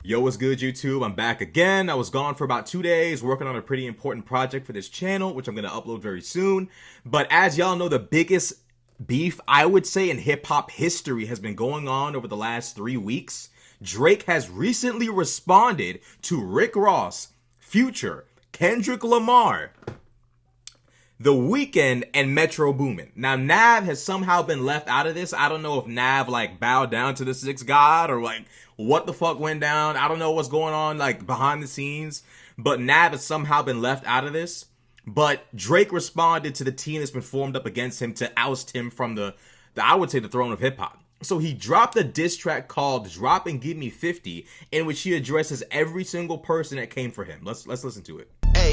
Yo, what's good, YouTube? I'm back again. I was gone for about 2 days working on a pretty important project for this channel, which I'm going to upload very soon. But as y'all know, the biggest beef, I would say, in hip-hop history has been going on over the last 3 weeks. Drake has recently responded to Rick Ross, Future, Kendrick Lamar, The Weeknd, and Metro Boomin. Now, Nav has somehow been left out of this. I don't know if Nav, bowed down to the sixth god or, what the fuck went down. I don't know what's going on, behind the scenes. But Nav has somehow been left out of this. But Drake responded to the team that's been formed up against him to oust him from the I would say, the throne of hip-hop. So he dropped a diss track called Drop and Give Me 50, in which he addresses every single person that came for him. Let's listen to it. Hey,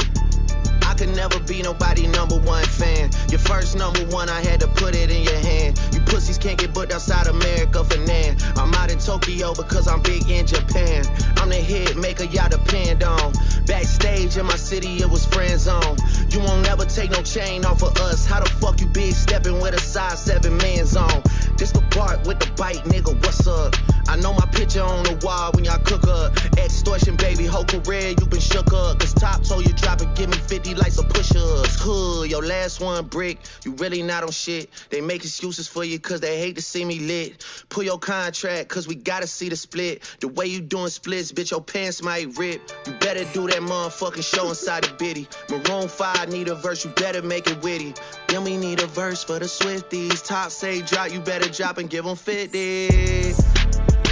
I could never be nobody #1 fan. Your first #1, I had to put it in your hand. You pussies can't get booked outside America for Nan. I'm out in Tokyo because I'm big in Japan. I'm the hit maker y'all depend on. Backstage in my city, it was friend zone. You won't never take no chain off of us. How the fuck you big stepping with a size 7 man zone? This the part with the bite, nigga, what's up? I know my picture on the wall when y'all cook up. Extortion, baby, whole career you been shook up. Cause Top told you drop and give me 50 like some push-ups. Hood, your last one brick, you really not on shit. They make excuses for you cause they hate to see me lit. Pull your contract cause we gotta see the split. The way you doing splits, bitch, your pants might rip. You better do that motherfucking show inside the bitty. Maroon 5 need a verse, you better make it witty. Then we need a verse for the Swifties. Top say drop, you better drop and give them 50.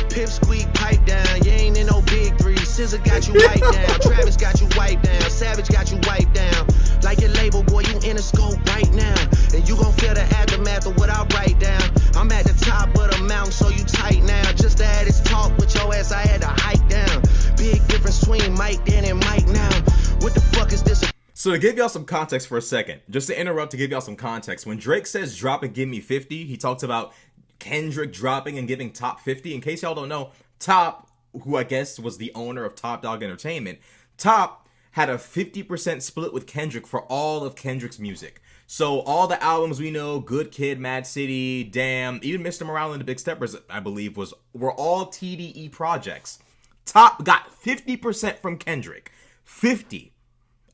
Pip squeak, pipe down, you ain't in no big three. Scissor got you wiped down, Travis got you wiped down, Savage got you wiped down. Like your label, boy, you in the scope right now. And you gon' feel the aftermath of what I write down. I'm at the top of the mountain, so you tight now. Just to have this talk with your ass, I had to hike down. Big difference between Mike then and Mike now. What the fuck is this? So to give y'all some context for a second, just to interrupt to give y'all some context, when Drake says drop and give me 50, he talks about Kendrick dropping and giving Top 50. In case y'all don't know, Top, who I guess was the owner of Top Dog Entertainment, Top had a 50% split with Kendrick for all of Kendrick's music. So all the albums we know, Good Kid, Mad City, Damn, even Mr. Morale and the Big Steppers, I believe, were all TDE projects. Top got 50% from Kendrick. 50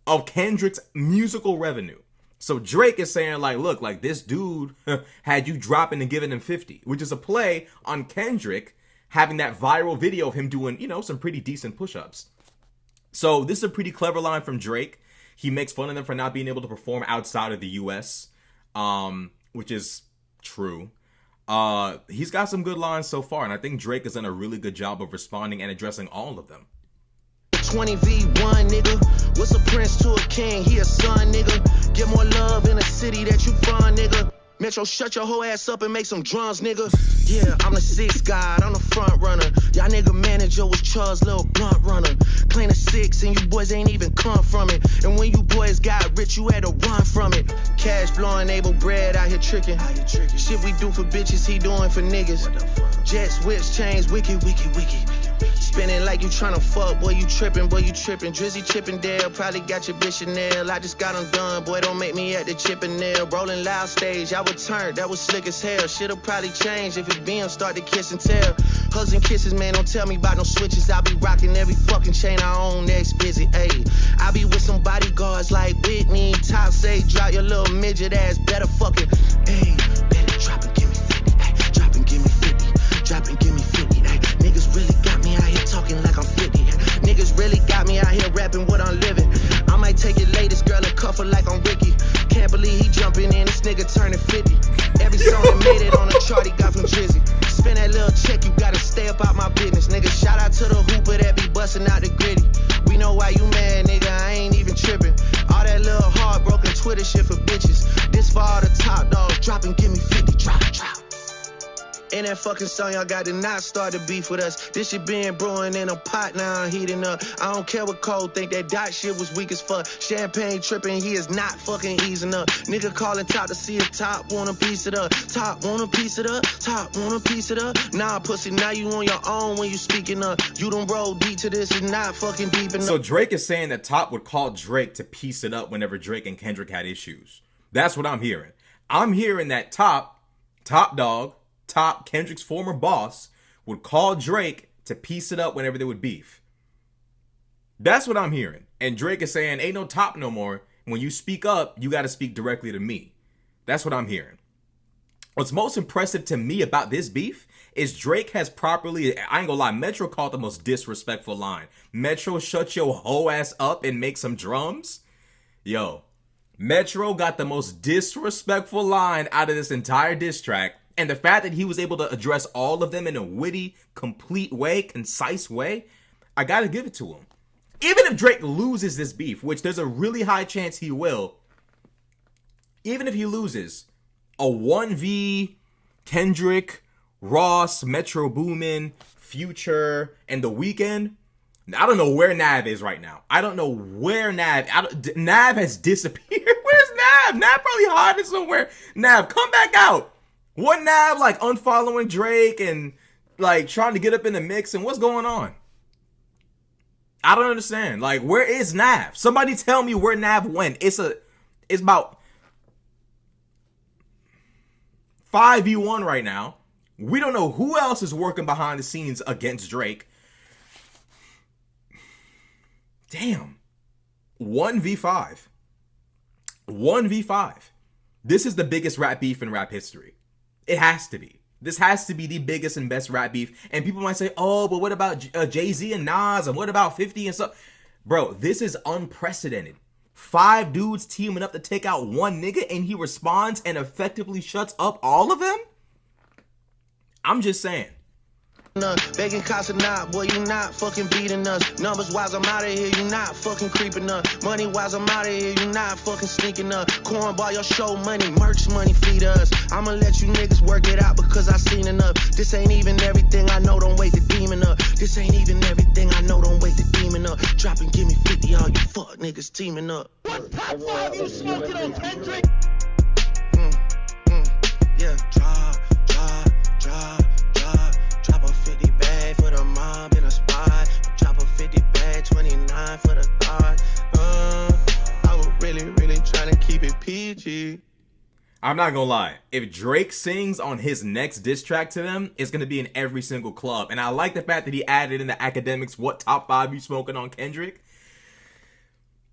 of Kendrick's musical revenue. So Drake is saying, look, this dude had you dropping and giving him 50, which is a play on Kendrick having that viral video of him doing, some pretty decent push-ups. So this is a pretty clever line from Drake. He makes fun of them for not being able to perform outside of the U.S., which is true. He's got some good lines so far, and I think Drake has done a really good job of responding and addressing all of them. 20v1, nigga. What's a prince to a king? He a son, nigga. Get more love in the city that you from, nigga. Metro, shut your whole ass up and make some drums, nigga. Yeah, I'm the sixth guy, I'm the front runner. Y'all nigga manager was Charles' little blunt runner. Claim the 6 and you boys ain't even come from it. And when you boys got rich, you had to run from it. Cash flowing, able bread out here tricking. Shit we do for bitches, he doing for niggas. Jets, whips, chains, wicked, wicked, wicked. Spinning like you tryna fuck, boy, you trippin', Drizzy Chippendale, probably got your bitch Chanel. I just got them done, boy, don't make me at the Chippendale. Rolling loud stage, I would turn, that was slick as hell. Shit'll probably change if it BM start to kiss and tell. Hugs and kisses, man, don't tell me about no switches. I be rocking every fucking chain I own, next busy, ayy. I be with some bodyguards like Whitney. Top say, drop your little midget ass, better fucking, ayy. Better drop and give me 50, ayy. Drop and give me 50, drop and give me 50, ayy. Niggas really got me out here talking like I'm 50. Niggas really got me out here rapping what I'm living. I might take your latest girl and cuff her like I'm Ricky. Can't believe he jumping in, this nigga turning 50. Every song that made it on the chart he got from Drizzy. Spend that little check, you gotta stay up out my business. Nigga, shout out to the hooper that be busting out the gritty. We know why you mad, nigga, I ain't even tripping. All that little heartbroken Twitter shit for bitches. This for all the top dogs, drop and give me 50, drop. In that fucking song, y'all got to not start the beef with us. This shit been brewing in a pot, now I'm heating up. I don't care what Cole think, that dot shit was weak as fuck. Champagne tripping, he is not fucking easing up. Nigga calling Top to see if Top want a piece of it up. Top want a piece of it up, Top want a piece of it up. Nah, pussy, now you on your own when you speaking up. You don't roll deep to this, it's not fucking deep enough. So Drake is saying that Top would call Drake to piece it up whenever Drake and Kendrick had issues. That's what I'm hearing. I'm hearing that Top Dog, Kendrick's former boss, would call Drake to piece it up whenever there would beef. That's what I'm hearing. And Drake is saying, ain't no top no more. When you speak up, you got to speak directly to me. That's what I'm hearing. What's most impressive to me about this beef is Drake has properly, I ain't gonna lie, Metro called the most disrespectful line. Metro, shut your whole ass up and make some drums. Yo, Metro got the most disrespectful line out of this entire diss track. And the fact that he was able to address all of them in a witty, complete way, concise way, I gotta give it to him. Even if Drake loses this beef, which there's a really high chance he will, even if he loses, a 1v Kendrick, Ross, Metro Boomin, Future, and The Weeknd, I don't know where Nav is right now. I don't know where Nav... Nav has disappeared. Where's Nav? Nav probably hiding somewhere. Nav, come back out. What Nav, like, unfollowing Drake and, like, trying to get up in the mix, and what's going on? I don't understand. Like, where is Nav? Somebody tell me where Nav went. It's about 5v1 right now. We don't know who else is working behind the scenes against Drake. Damn. 1v5. 1v5. This is the biggest rap beef in rap history. It has to be. This has to be the biggest and best rap beef. And people might say, oh, but what about Jay-Z and Nas? And what about 50 and stuff? Bro, this is unprecedented. 5 dudes teaming up to take out one nigga and he responds and effectively shuts up all of them? I'm just saying. Begging cops or not, boy, you not fucking beating us. Numbers wise, I'm out of here, you not fucking creeping up. Money wise, I'm out of here, you not fucking sneaking up. Cornball, your show money, merch money, feed us. I'ma let you niggas work it out because I seen enough. This ain't even everything I know, don't wait the demon up. This ain't even everything I know, don't wait the demon up. Drop and give me 50, all you fuck niggas teaming up. What top 5 you smoking on, Kendrick? Yeah, drop a 50 bag for the mob in a spot. Drop a 50 bag, 29 for the thought. I was really trying to keep it PG. I'm not gonna lie. If Drake sings on his next diss track to them, it's gonna be in every single club. And I like the fact that he added in the academics, what top 5 you smoking on, Kendrick?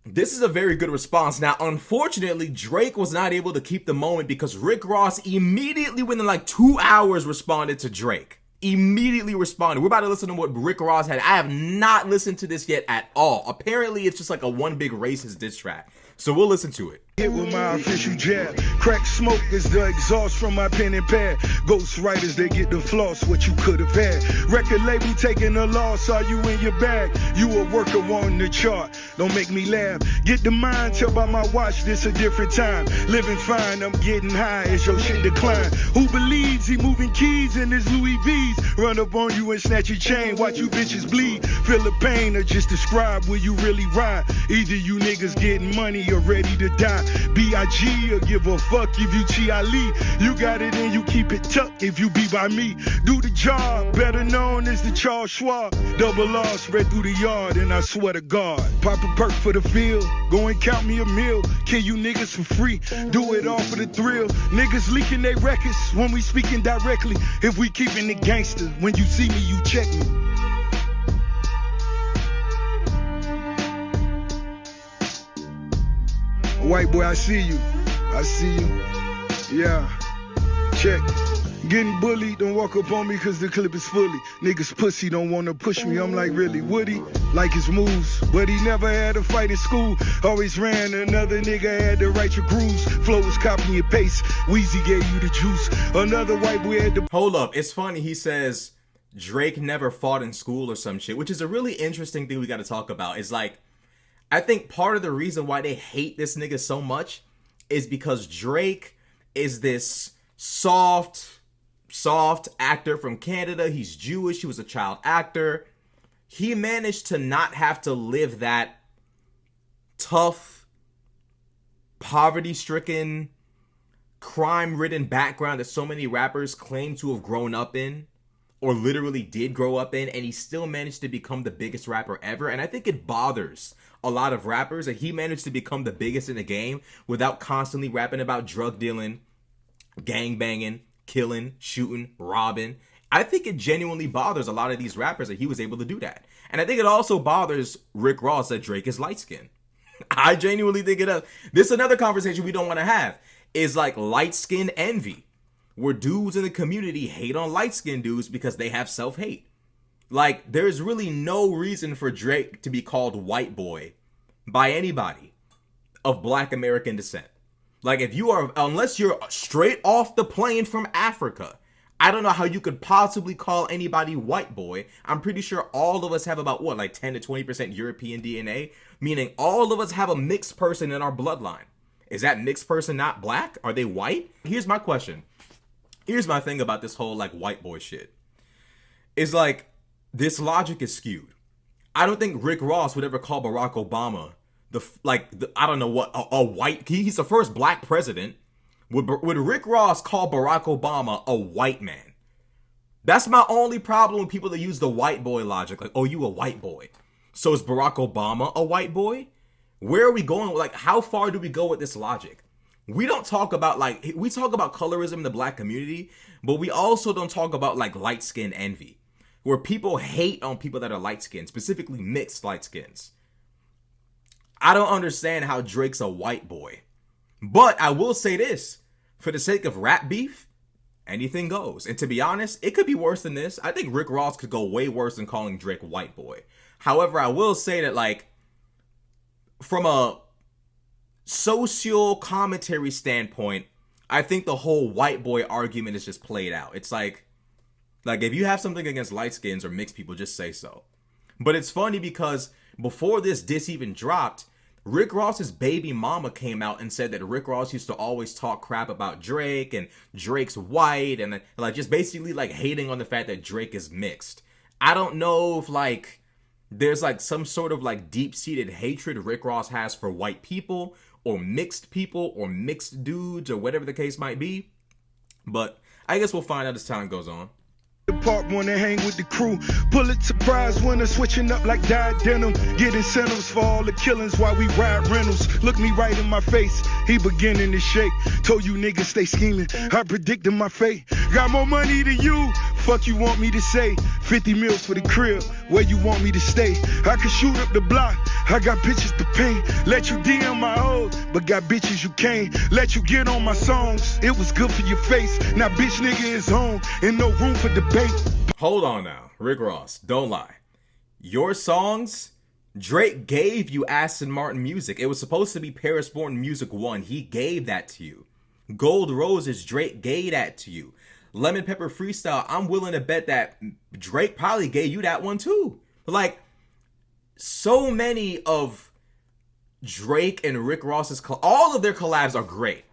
This is a very good response. Now, unfortunately, Drake was not able to keep the moment because Rick Ross immediately within like 2 hours responded to Drake. Immediately responded. We're about to listen to what Rick Ross had. I have not listened to this yet at all. Apparently, it's just like a one big racist diss track. So we'll listen to it. Hit with my official jab. Crack smoke is the exhaust from my pen and pad. Ghost writers, they get the floss, what you could have had. Record label taking a loss, are you in your bag? You a worker on the chart, don't make me laugh. Get the mind, tell by my watch, this a different time. Living fine, I'm getting high as your shit decline. Who believes he moving keys in his Louis V's? Run up on you and snatch your chain, watch you bitches bleed. Feel the pain or just describe where you really ride. Either you niggas getting money or ready to die. B.I.G. or give a fuck if you Chi-Ali. You got it and you keep it tucked if you be by me. Do the job, better known as the Charles Schwab. Double R spread through the yard and I swear to God. Pop a perk for the field, go and count me a meal. Kill you niggas for free, do it all for the thrill. Niggas leaking their records when we speaking directly. If we keeping it gangster, when you see me, you check me. White boy, I see you. I see you. Yeah. Check. Getting bullied, don't walk up on me cause the clip is fully. Niggas pussy don't wanna push me, I'm like, really, would he? Like his moves, but he never had a fight in school. Always ran, another nigga had to write your grooves. Flow was copy and paste, Weezy gave you the juice. Another white boy had to... Hold up, it's funny, he says Drake never fought in school or some shit, which is a really interesting thing we gotta talk about. Is like, I think part of the reason why they hate this nigga so much is because Drake is this soft actor from Canada. He's Jewish. He was a child actor. He managed to not have to live that tough, poverty-stricken, crime-ridden background that so many rappers claim to have grown up in, or literally did grow up in, and he still managed to become the biggest rapper ever. And I think it bothers a lot of rappers that he managed to become the biggest in the game without constantly rapping about drug dealing, gang banging, killing, shooting, robbing. I think it genuinely bothers a lot of these rappers that he was able to do that. And I think it also bothers Rick Ross that Drake is light-skinned. I genuinely think it does. This is another conversation we don't want to have, is like light-skin envy, where dudes in the community hate on light-skinned dudes because they have self-hate. Like, there's really no reason for Drake to be called white boy by anybody of Black American descent. Like, if you are, unless you're straight off the plane from Africa, I don't know how you could possibly call anybody white boy. I'm pretty sure all of us have about, what, like 10 to 20% European DNA? Meaning all of us have a mixed person in our bloodline. Is that mixed person not black? Are they white? Here's my question. Here's my thing about this whole, like, white boy shit. It's like, this logic is skewed. I don't think Rick Ross would ever call Barack Obama I don't know what, a white, he's the first black president. Would Rick Ross call Barack Obama a white man? That's my only problem with people that use the white boy logic. Like, oh, you a white boy. So is Barack Obama a white boy? Where are we going? Like, how far do we go with this logic? We don't talk about, like, we talk about colorism in the black community, but we also don't talk about, like, light skin envy, where people hate on people that are light skinned, specifically mixed light skins. I don't understand how Drake's a white boy. But I will say this, for the sake of rap beef, anything goes. And to be honest, it could be worse than this. I think Rick Ross could go way worse than calling Drake white boy. However, I will say that, like, from a social commentary standpoint, I think the whole white boy argument is just played out. It's like if you have something against light skins or mixed people, just say so. But it's funny because before this diss even dropped, Rick Ross's baby mama came out and said that Rick Ross used to always talk crap about Drake and Drake's white and, like, just basically, like, hating on the fact that Drake is mixed. I don't know if, like, there's, like, some sort of, like, deep-seated hatred Rick Ross has for white people or mixed dudes or whatever the case might be. But I guess we'll find out as time goes on. The park wanna hang with the crew. Pulitzer Prize winner, switching up like dyed denim. Get incentives for all the killings while we ride rentals. Look me right in my face, he beginning to shake. Told you niggas stay scheming, I predicted my fate. Got more money than you, fuck you want me to say. 50 mils for the crib, where you want me to stay. I can shoot up the block, I got bitches to pay. Let you DM my hoes, but got bitches you can't. Let you get on my songs, it was good for your face. Now bitch nigga is home, and no room for debate. Hold on now, Rick Ross, don't lie. Your songs, Drake gave you Aston Martin music. It was supposed to be Paris Born Music 1. He gave that to you. Gold Roses, Drake gave that to you. Lemon Pepper Freestyle, I'm willing to bet that Drake probably gave you that one too. Like, so many of Drake and Rick Ross's, all of their collabs are great.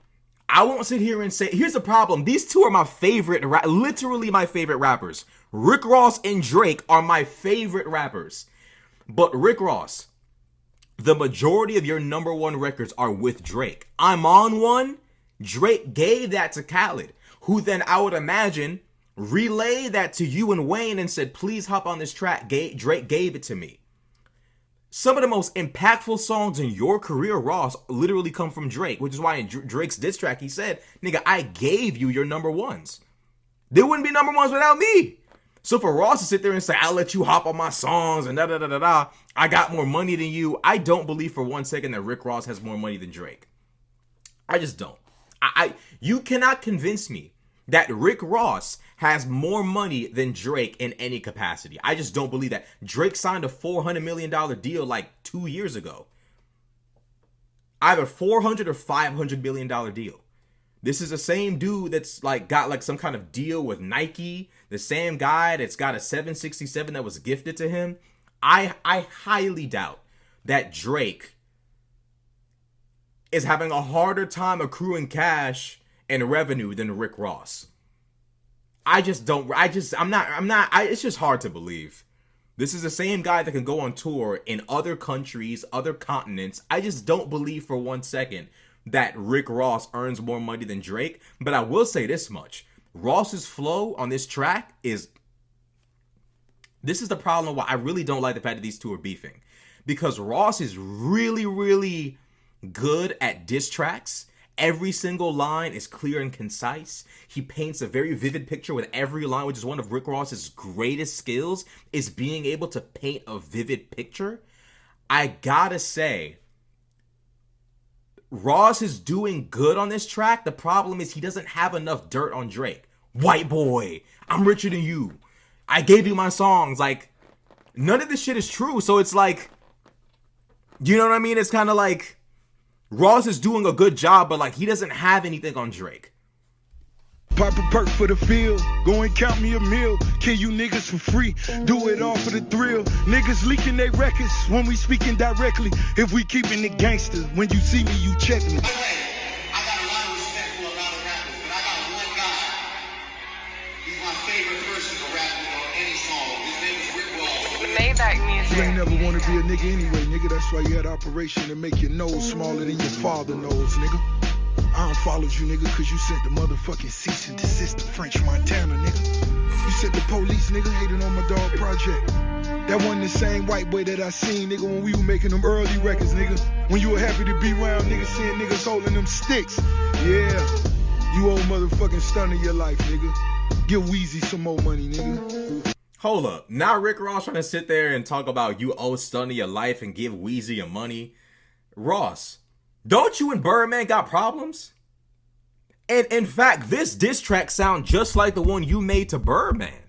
I won't sit here and say, here's the problem. These two are my favorite, literally my favorite rappers. Rick Ross and Drake are my favorite rappers. But Rick Ross, the majority of your number one records are with Drake. I'm on one. Drake gave that to Khaled, who then I would imagine relayed that to you and Wayne and said, please hop on this track. Drake gave it to me. Some of the most impactful songs in your career, Ross, literally come from Drake, which is why in Drake's diss track, he said, nigga, I gave you your number ones. There wouldn't be number ones without me. So for Ross to sit there and say, I'll let you hop on my songs and da-da-da-da-da, I got more money than you, I don't believe for one second that Rick Ross has more money than Drake. I just don't. You cannot convince me that Rick Ross has more money than Drake in any capacity. I just don't believe that. Drake signed a $400 million deal like 2 years ago. Either $400 or $500 million deal. This is the same dude that's like got like some kind of deal with Nike. The same guy that's got a 767 that was gifted to him. I highly doubt that Drake is having a harder time accruing cash and revenue than Rick Ross. It's just hard to believe. This is the same guy that can go on tour in other countries, other continents. I just don't believe for one second that Rick Ross earns more money than Drake. But I will say this much. Ross's flow on this track is... This is the problem why I really don't like the fact that these two are beefing. Because Ross is really, really good at diss tracks. Every single line is clear and concise. He paints a very vivid picture with every line, which is one of Rick Ross's greatest skills, is being able to paint a vivid picture. I gotta say, Ross is doing good on this track. The problem is he doesn't have enough dirt on Drake. White boy, I'm richer than you. I gave you my songs. Like, none of this shit is true. So it's like, you know what I mean? It's kind of like Ross is doing a good job, but like he doesn't have anything on Drake. Pop a perk for the field, go and count me a meal. Kill you niggas for free, do it all for the thrill. Niggas leaking their records when we speaking directly. If we keeping it gangster, when you see me, you check me. I got a lot of respect for a lot of rappers, but I got one guy. He's my favorite person to rap with on any song. His name is Rick Ross. The Maybach music. You ain't never want to be a nigga anyway, nigga. That's why you had operation to make your nose smaller than your father nose, nigga. I unfollowed you, nigga, cause you sent the motherfucking cease and desist to French Montana, nigga. You sent the police, nigga, hating on my dog project. That wasn't the same white boy that I seen, nigga, when we were making them early records, nigga. When you were happy to be around, nigga, seeing niggas holding them sticks. Yeah, you old motherfucking stun of your life, nigga. Give Weezy some more money, nigga. Hold up. Now Rick Ross trying to sit there and talk about you owe stun of your life and give Weezy your money. Ross, don't you and Birdman got problems? And in fact, this diss track sounds just like the one you made to Birdman.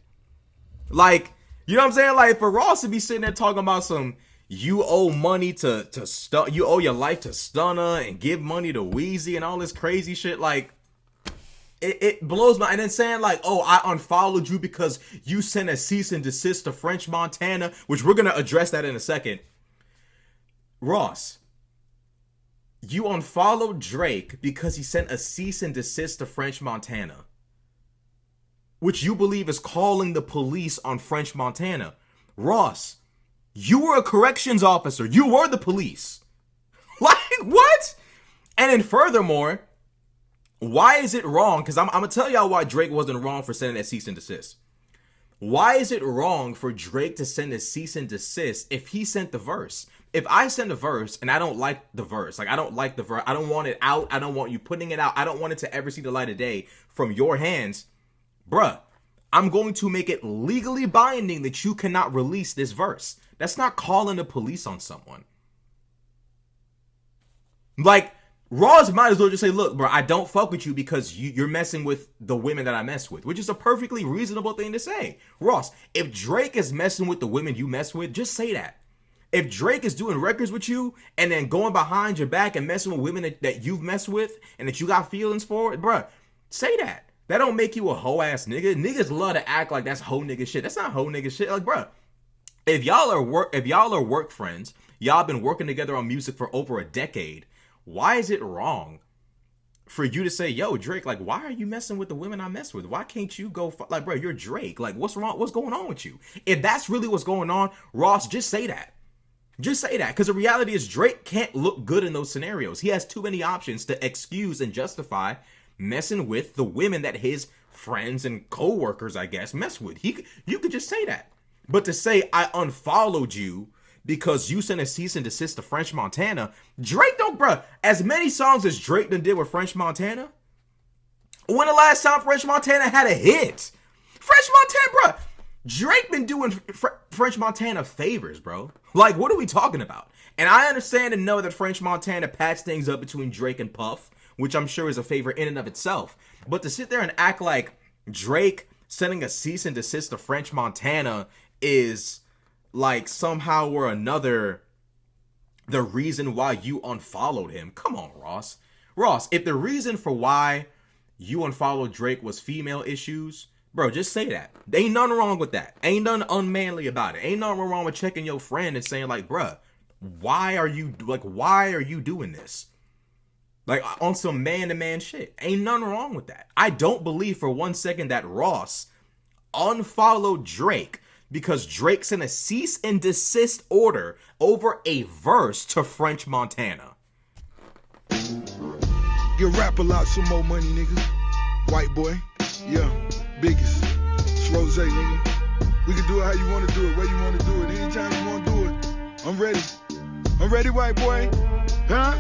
Like, you know what I'm saying? Like, for Ross to be sitting there talking about some, you owe money to stun, you owe your life to Stunner and give money to Weezy and all this crazy shit, like, it blows my, and then saying like, oh, I unfollowed you because you sent a cease and desist to French Montana, which we're going to address that in a second. Ross, you unfollowed Drake because he sent a cease and desist to French Montana, which you believe is calling the police on French Montana. Ross, you were a corrections officer. You were the police. Like, what? And then furthermore, why is it wrong? Because I'm going to tell y'all why Drake wasn't wrong for sending that cease and desist. Why is it wrong for Drake to send a cease and desist if he sent the verse? If I send a verse and I don't like the verse, like I don't like the verse, I don't want it out, I don't want you putting it out, I don't want it to ever see the light of day from your hands, bruh, I'm going to make it legally binding that you cannot release this verse. That's not calling the police on someone. Like, Ross might as well just say, look, bro, I don't fuck with you because you're messing with the women that I mess with, which is a perfectly reasonable thing to say. Ross, if Drake is messing with the women you mess with, just say that. If Drake is doing records with you and then going behind your back and messing with women that you've messed with and that you got feelings for, bruh, say that. That don't make you a hoe ass nigga. Niggas love to act like that's hoe nigga shit. That's not hoe nigga shit. Like, bruh, if y'all are work friends, y'all been working together on music for over a decade, why is it wrong for you to say, yo, Drake, like, why are you messing with the women I mess with? Why can't you go, like, bro, you're Drake. Like, what's wrong? What's going on with you? If that's really what's going on, Ross, just say that. Just say that, because the reality is Drake can't look good in those scenarios. He has too many options to excuse and justify messing with the women that his friends and co-workers, I guess, mess with. You could just say that. But to say, I unfollowed you because you sent a cease and desist to French Montana, Drake don't, bruh, as many songs as Drake done did with French Montana, when the last time French Montana had a hit? French Montana, bruh, Drake been doing French Montana favors, bro. Like, what are we talking about? And I understand and know that French Montana patched things up between Drake and Puff, which I'm sure is a favor in and of itself. But to sit there and act like Drake sending a cease and desist to French Montana is like somehow or another the reason why you unfollowed him. Come on, Ross. Ross, if the reason for why you unfollowed Drake was female issues, bro, just say that. Ain't nothing wrong with that. Ain't nothing unmanly about it. Ain't nothing wrong with checking your friend and saying like, bruh, why are you doing this? Like, on some man-to-man shit. Ain't nothing wrong with that. I don't believe for one second that Ross unfollowed Drake because Drake sent a cease and desist order over a verse to French Montana. Give rap a lot some more money, nigga. White boy. Yeah. Biggest. It's Rose, nigga. We can do it how you want to do it, where you want to do it, anytime you want to do it. I'm ready. I'm ready, white boy. Huh?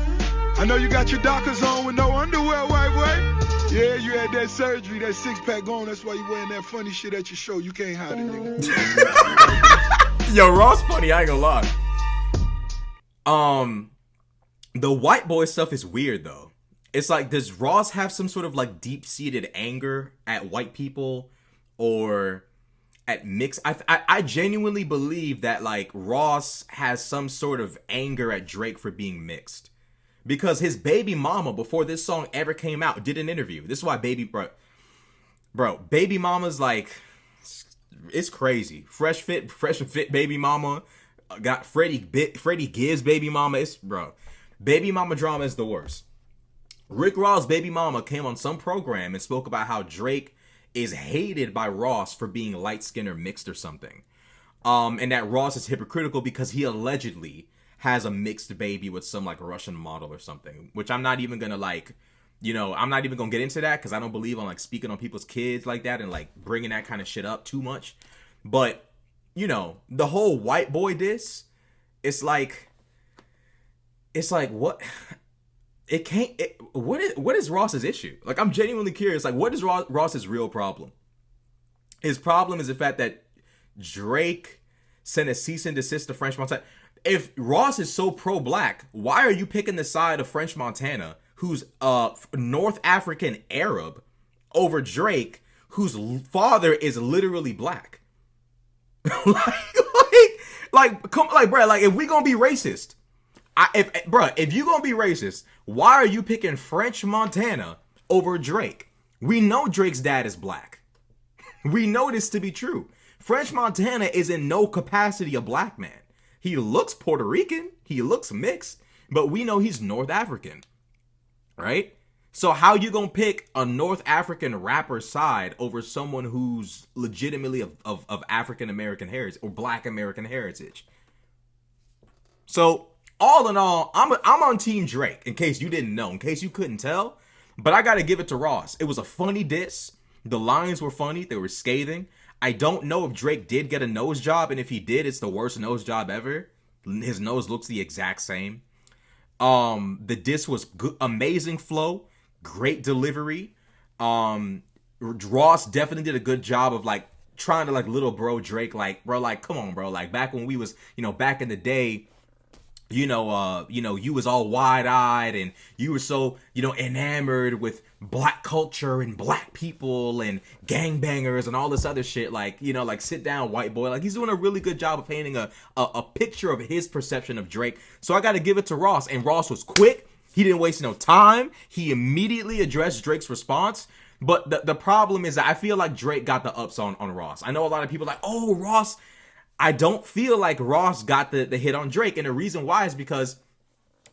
I know you got your Dockers on with no underwear, white boy. Yeah, you had that surgery, that six-pack on. That's why you wearing that funny shit at your show. You can't hide it, nigga. Yo, Ross funny, I ain't gonna lie. The white boy stuff is weird, though. It's like, does Ross have some sort of, like, deep-seated anger at white people or at mix? I genuinely believe that, like, Ross has some sort of anger at Drake for being mixed. Because his baby mama, before this song ever came out, did an interview. This is why baby mama's like, it's crazy. Fresh and fit baby mama. Got Freddie Gibbs baby mama. Baby mama drama is the worst. Rick Ross' baby mama came on some program and spoke about how Drake is hated by Ross for being light-skinned or mixed or something. And that Ross is hypocritical because he allegedly has a mixed baby with some like Russian model or something, which I'm not even gonna like, I'm not even gonna get into that because I don't believe on like speaking on people's kids like that and like bringing that kind of shit up too much. But, the whole white boy diss, it's like what? What is Ross's issue? Like, I'm genuinely curious. Like, what is Ross's real problem? His problem is the fact that Drake sent a cease and desist to French Montana. If Ross is so pro-black, why are you picking the side of French Montana, who's North African Arab, over Drake, whose father is literally black? Bro, if we gonna be racist, if you gonna be racist, why are you picking French Montana over Drake? We know Drake's dad is black. We know this to be true. French Montana is in no capacity a black man. He looks Puerto Rican, he looks mixed, but we know he's North African, right? So how you gonna pick a North African rapper's side over someone who's legitimately of African American heritage or Black American heritage? So all in all, I'm on Team Drake, in case you didn't know, in case you couldn't tell. But I gotta give it to Ross. It was a funny diss. The lines were funny, they were scathing. I don't know if Drake did get a nose job, and if he did, it's the worst nose job ever. His nose looks the exact same. The diss was good, amazing flow, great delivery. Ross definitely did a good job of like trying to like little bro Drake, like, bro, like, come on, bro, like back when we was, back in the day, you was all wide-eyed and you were so, enamored with black culture and black people and gangbangers and all this other shit. Like, like sit down, white boy. Like, he's doing a really good job of painting a picture of his perception of Drake. So I got to give it to Ross. And Ross was quick. He didn't waste no time. He immediately addressed Drake's response. But the problem is that I feel like Drake got the ups on Ross. I know a lot of people are like, oh, Ross. I don't feel like Ross got the hit on Drake. And the reason why is because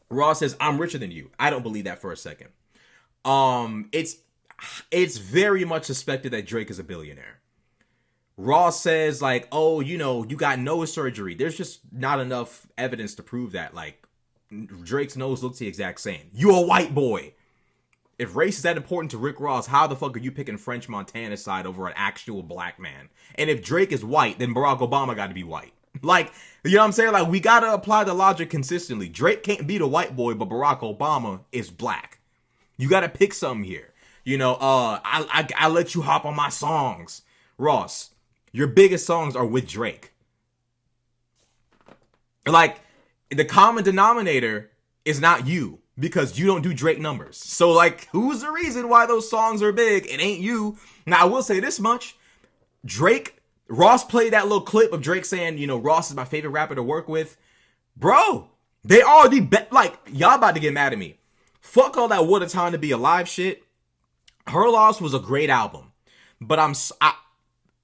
Ross says, I'm richer than you. I don't believe that for a second. It's very much suspected that Drake is a billionaire. Ross says like, oh, you got nose surgery. There's just not enough evidence to prove that. Like, Drake's nose looks the exact same. You a white boy. If race is that important to Rick Ross, how the fuck are you picking French Montana's side over an actual black man? And if Drake is white, then Barack Obama got to be white. Like, you know what I'm saying? Like, we got to apply the logic consistently. Drake can't be the white boy, but Barack Obama is black. You got to pick something here. I let you hop on my songs. Ross, your biggest songs are with Drake. Like, the common denominator is not you. Because you don't do Drake numbers. So, like, who's the reason why those songs are big? It ain't you. Now, I will say this much. Ross played that little clip of Drake saying, Ross is my favorite rapper to work with. Bro, they already y'all about to get mad at me. Fuck all that What a Time to Be Alive shit. Her Loss was a great album. But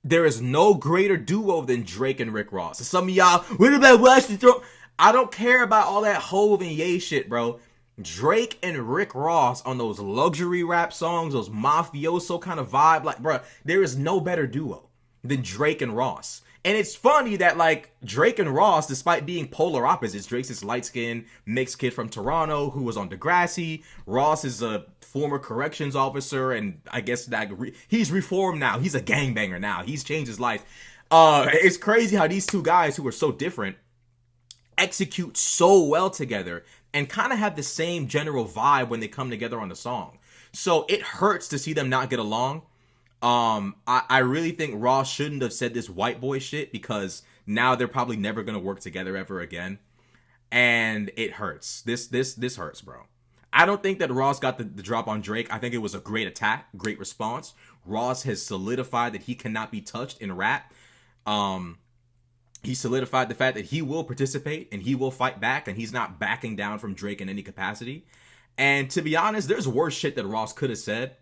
there is no greater duo than Drake and Rick Ross. And some of y'all, what about Washington? I don't care about all that Hove and Ye shit, bro. Drake and Rick Ross on those luxury rap songs, those mafioso kind of vibe, like, bro, there is no better duo than Drake and Ross. And it's funny that, like, Drake and Ross, despite being polar opposites, Drake's this light-skinned mixed kid from Toronto who was on Degrassi. Ross is a former corrections officer, and I guess that he's reformed now. He's a gangbanger now. He's changed his life. It's crazy how these two guys who are so different execute so well together. and kind of have the same general vibe when they come together on the song. So it hurts to see them not get along. I really think Ross shouldn't have said this white boy shit, because now they're probably never gonna work together ever again. And it hurts. This hurts, bro. I don't think that Ross got the drop on Drake. I think it was a great attack, great response. Ross has solidified that he cannot be touched in rap. He solidified the fact that he will participate and he will fight back, and he's not backing down from Drake in any capacity. And to be honest, there's worse shit that Ross could have said.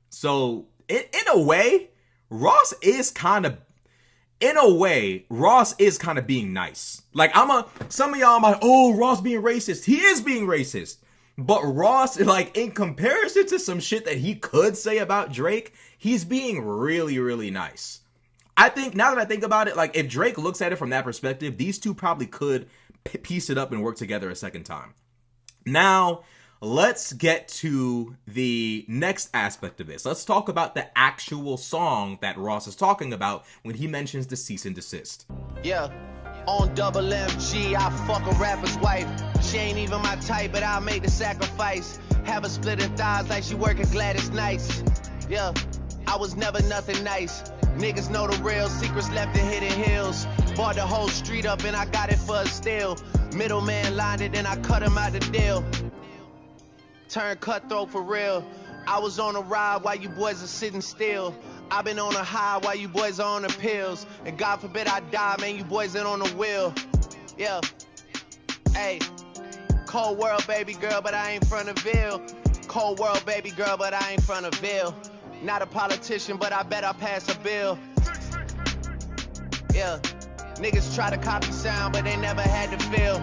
So in a way, Ross is kind of being nice. Like, some of y'all are like, oh, Ross being racist. He is being racist. But Ross, like, in comparison to some shit that he could say about Drake, he's being really, really nice. I think, now that I think about it, like, if Drake looks at it from that perspective, these two probably could piece it up and work together a second time. Now, let's get to the next aspect of this. Let's talk about the actual song that Ross is talking about when he mentions the cease and desist. Yeah, on double MG, I fuck a rapper's wife. She ain't even my type, but I'll make the sacrifice. Have her splitting thighs like she working Gladys Knights. Yeah, I was never nothing nice. Niggas know the real secrets left in hidden hills. Bought the whole street up and I got it for a steal. Middleman lined it and I cut him out the deal. Turn cutthroat for real. I was on a ride while you boys are sitting still. I've been on a high while you boys are on the pills. And God forbid I die, man, you boys ain't on the wheel. Yeah. Hey. Cold world, baby girl, but I ain't from the Ville. Cold world, baby girl, but I ain't from the Ville. Not a politician, but I bet I pass a bill. Yeah. Niggas try to copy sound, but they never had to feel.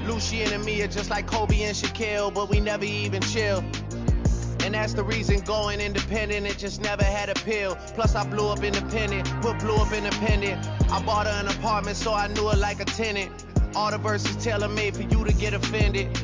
Lucci and Mia just like Kobe and Shaquille, but we never even chill. And that's the reason going independent, it just never had appeal. Plus I blew up independent, blew up independent. I bought her an apartment so I knew her like a tenant. All the verses tailor-made for you to get offended.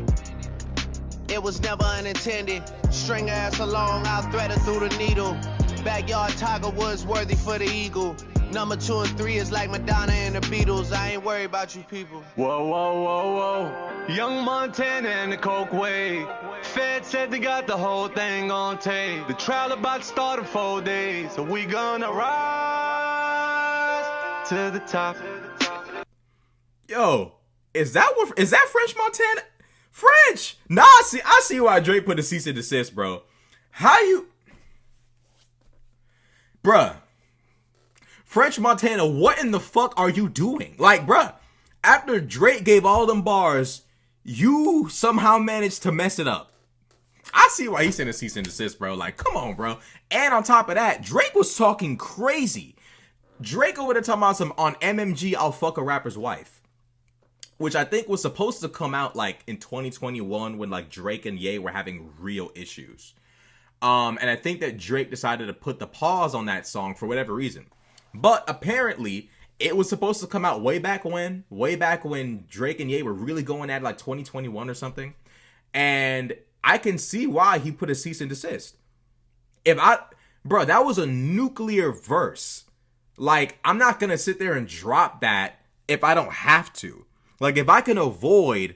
It was never unintended. String her ass along, I'll thread her through the needle. Backyard Tiger Woods worthy for the eagle. Number 2 and 3 is like Madonna and the Beatles. I ain't worried about you people. Whoa, whoa, whoa, whoa. Young Montana and the Coke Way. Fed said they got the whole thing on tape. The trial about to start in 4 days. So we gonna rise to the top. Yo, is that French Montana? French! Nah, I see why Drake put a cease and desist, bro. How you... Bruh. French Montana, what in the fuck are you doing? Like, bruh, after Drake gave all them bars, you somehow managed to mess it up. I see why he sent a cease and desist, bro. Like, come on, bro. And on top of that, Drake was talking crazy. Drake over there talking about some on MMG, I'll fuck a rapper's wife. Which I think was supposed to come out like in 2021 when like Drake and Ye were having real issues. And I think that Drake decided to put the pause on that song for whatever reason. But apparently it was supposed to come out way back when Drake and Ye were really going at like 2021 or something. And I can see why he put a cease and desist. Bro, that was a nuclear verse. Like, I'm not going to sit there and drop that if I don't have to. Like, if I can avoid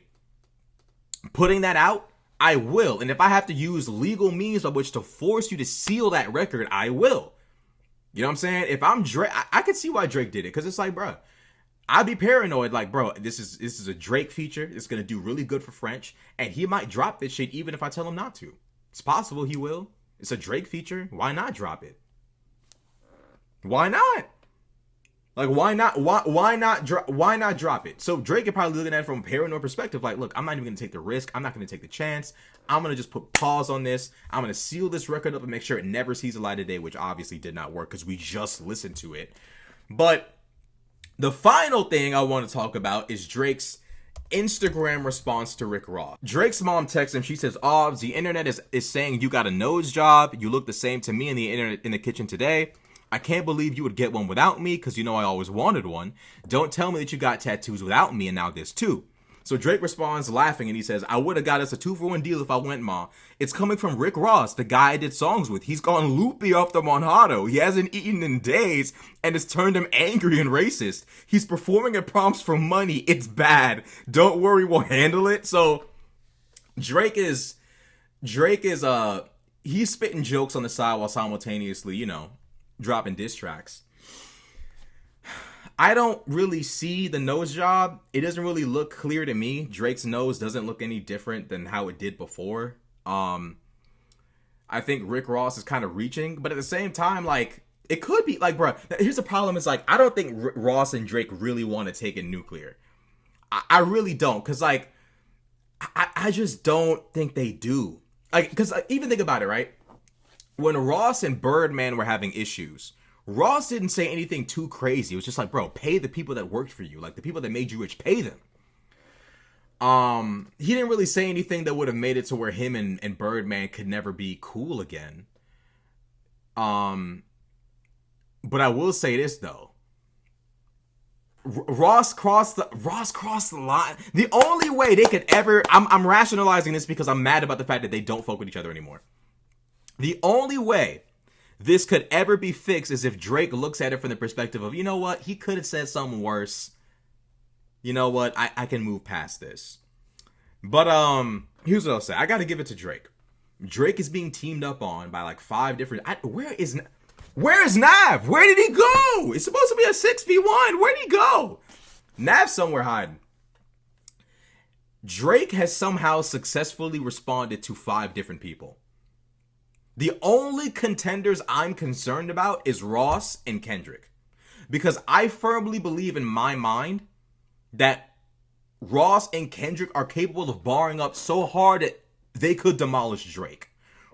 putting that out, I will. And if I have to use legal means by which to force you to seal that record, I will. You know what I'm saying? If I'm Drake, I can see why Drake did it. Because it's like, bro, I'd be paranoid. Like, bro, this is a Drake feature. It's going to do really good for French. And he might drop this shit even if I tell him not to. It's possible he will. It's a Drake feature. Why not drop it? Why not? Like, why not drop it? So Drake is probably looking at it from a paranoid perspective. Like, look, I'm not even going to take the risk. I'm not going to take the chance. I'm going to just put pause on this. I'm going to seal this record up and make sure it never sees the light of day, which obviously did not work because we just listened to it. But the final thing I want to talk about is Drake's Instagram response to Rick Ross. Drake's mom texts him. She says, "Obs, the internet is saying you got a nose job. You look the same to me in the internet in the kitchen today. I can't believe you would get one without me because you know I always wanted one. Don't tell me that you got tattoos without me and now this too." So Drake responds laughing and he says, "I would have got us a 2-for-1 deal if I went, ma. It's coming from Rick Ross, the guy I did songs with. He's gone loopy off the Monjaro. He hasn't eaten in days and it's turned him angry and racist. He's performing at prompts for money. It's bad. Don't worry, we'll handle it." So Drake is he's spitting jokes on the side while simultaneously, dropping diss tracks. I don't really see the nose job. It doesn't really look clear to me. Drake's nose doesn't look any different than how it did before. I think Rick Ross is kind of reaching, but at the same time, like, it could be like, bro, here's the problem is, like, I don't think Ross and Drake really want to take it nuclear. I really don't, because, like, I just don't think they do. Like, because even think about it, right? When Ross and Birdman were having issues, Ross didn't say anything too crazy. It was just like, bro, pay the people that worked for you. Like, the people that made you rich, pay them. He didn't really say anything that would have made it to where him and Birdman could never be cool again. But I will say this, though. Ross crossed the line. The only way they could ever... I'm rationalizing this because I'm mad about the fact that they don't fuck with each other anymore. The only way this could ever be fixed is if Drake looks at it from the perspective of, you know what? He could have said something worse. You know what? I can move past this. But here's what I'll say. I got to give it to Drake. Drake is being teamed up on by like 5 different... Where is Nav? Where did he go? It's supposed to be a 6v1. Where did he go? Nav's somewhere hiding. Drake has somehow successfully responded to 5 different people. The only contenders I'm concerned about is Ross and Kendrick. Because I firmly believe in my mind that Ross and Kendrick are capable of barring up so hard that they could demolish Drake.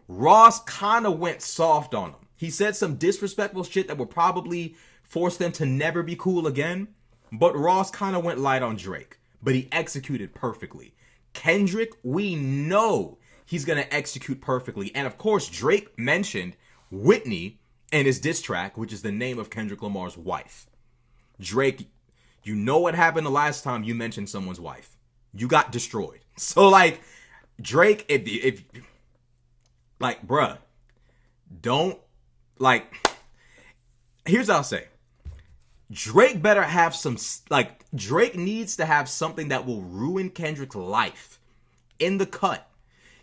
Ross kind of went soft on him. He said some disrespectful shit that would probably force them to never be cool again. But Ross kind of went light on Drake. But he executed perfectly. Kendrick, we know he's going to execute perfectly. And of course, Drake mentioned Whitney in his diss track, which is the name of Kendrick Lamar's wife. Drake, you know what happened the last time you mentioned someone's wife. You got destroyed. So, like, Drake, if like, bruh, don't, like, here's what I'll say. Drake better have some, like, Drake needs to have something that will ruin Kendrick's life in the cut.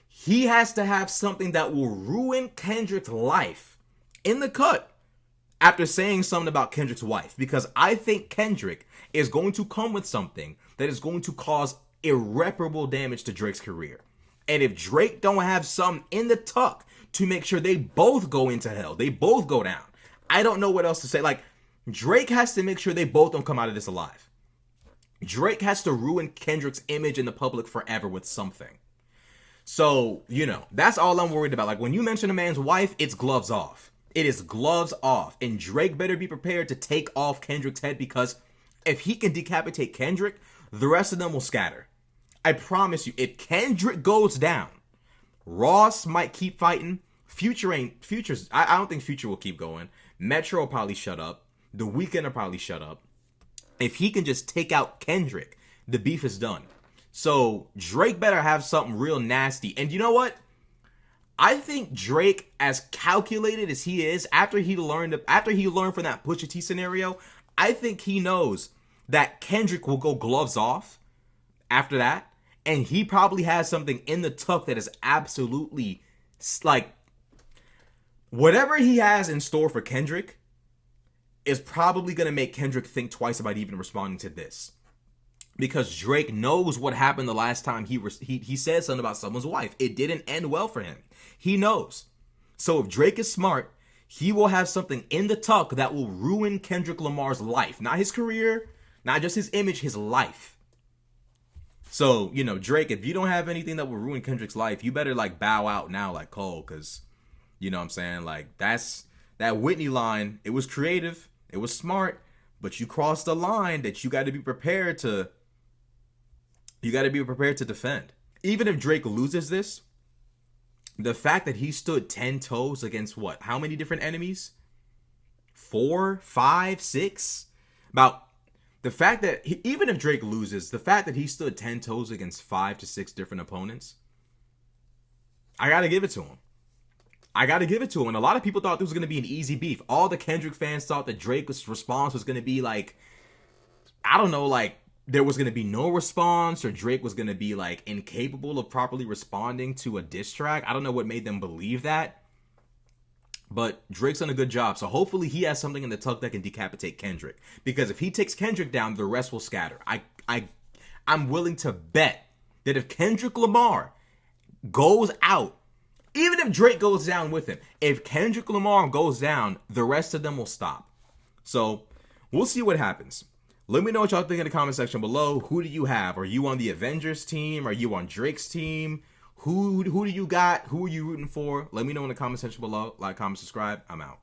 He has to have something that will ruin Kendrick's life in the cut after saying something about Kendrick's wife. Because I think Kendrick is going to come with something that is going to cause irreparable damage to Drake's career. And if Drake don't have something in the tuck to make sure they both go into hell, they both go down, I don't know what else to say. Like, Drake has to make sure they both don't come out of this alive. Drake has to ruin Kendrick's image in the public forever with something. So, that's all I'm worried about. Like, when you mention a man's wife, it's gloves off. It is gloves off. And Drake better be prepared to take off Kendrick's head, because if he can decapitate Kendrick, the rest of them will scatter. I promise you, if Kendrick goes down, Ross might keep fighting. I don't think Future will keep going. Metro will probably shut up. The Weeknd will probably shut up. If he can just take out Kendrick, the beef is done. So Drake better have something real nasty. And you know what? I think Drake, as calculated as he is, after he learned from that Pusha T scenario, I think he knows that Kendrick will go gloves off after that. And he probably has something in the tuck that is absolutely, like, whatever he has in store for Kendrick is probably going to make Kendrick think twice about even responding to this. Because Drake knows what happened the last time he said something about someone's wife. It didn't end well for him. He knows. So if Drake is smart, he will have something in the tuck that will ruin Kendrick Lamar's life. Not his career, not just his image, his life. So, Drake, if you don't have anything that will ruin Kendrick's life, you better, like, bow out now like Cole. Because, you know what I'm saying? Like, that Whitney line, it was creative. It was smart. But you crossed the line that you got to be prepared to defend. Even if Drake loses this, the fact that he stood 10 toes against what? How many different enemies? 4, 5, 6? About the fact that even if Drake loses, the fact that he stood 10 toes against 5 to 6 different opponents, I got to give it to him. And a lot of people thought this was going to be an easy beef. All the Kendrick fans thought that Drake's response was going to be like, I don't know, like there was going to be no response, or Drake was going to be like incapable of properly responding to a diss track. I don't know what made them believe that, but Drake's done a good job. So hopefully he has something in the tuck that can decapitate Kendrick, because if he takes Kendrick down, the rest will scatter. I'm willing to bet that if Kendrick Lamar goes out, even if Drake goes down with him, if Kendrick Lamar goes down, the rest of them will stop. So we'll see what happens. Let me know what y'all think in the comment section below. Who do you have? Are you on the Avengers team? Are you on Drake's team? Who do you got? Who are you rooting for? Let me know in the comment section below. Like, comment, subscribe. I'm out.